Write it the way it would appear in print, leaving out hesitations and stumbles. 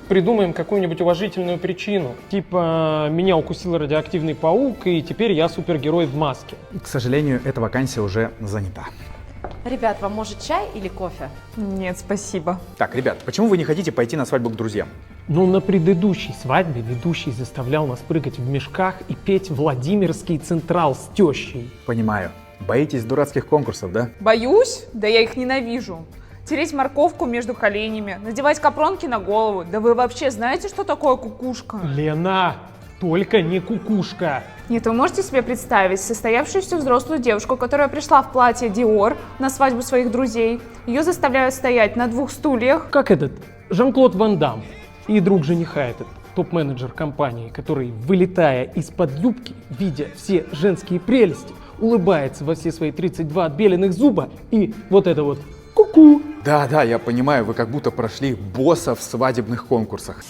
Придумаем какую-нибудь уважительную причину. Типа, меня укусил радиоактивный паук, и теперь я супергерой в маске. К сожалению, эта вакансия уже занята. Ребят, вам может чай или кофе? Нет, спасибо. Так, ребят, почему вы не хотите пойти на свадьбу к друзьям? Ну, на предыдущей свадьбе ведущий заставлял нас прыгать в мешках и петь Владимирский Централ с тещей. Понимаю. Боитесь дурацких конкурсов, да? Боюсь? Да я их ненавижу. Тереть морковку между коленями, надевать капронки на голову. Да вы вообще знаете, что такое кукушка? Лена, только не кукушка. Нет, вы можете себе представить состоявшуюся взрослую девушку, которая пришла в платье Dior на свадьбу своих друзей. Ее заставляют стоять на 2 стульях. Как этот Жан-Клод Ван Дам и друг жениха этот, топ-менеджер компании, который, вылетая из-под юбки, видя все женские прелести, улыбается во все свои 32 отбеленных зуба и вот это вот ку-ку. Да, я понимаю, вы как будто прошли босса в свадебных конкурсах.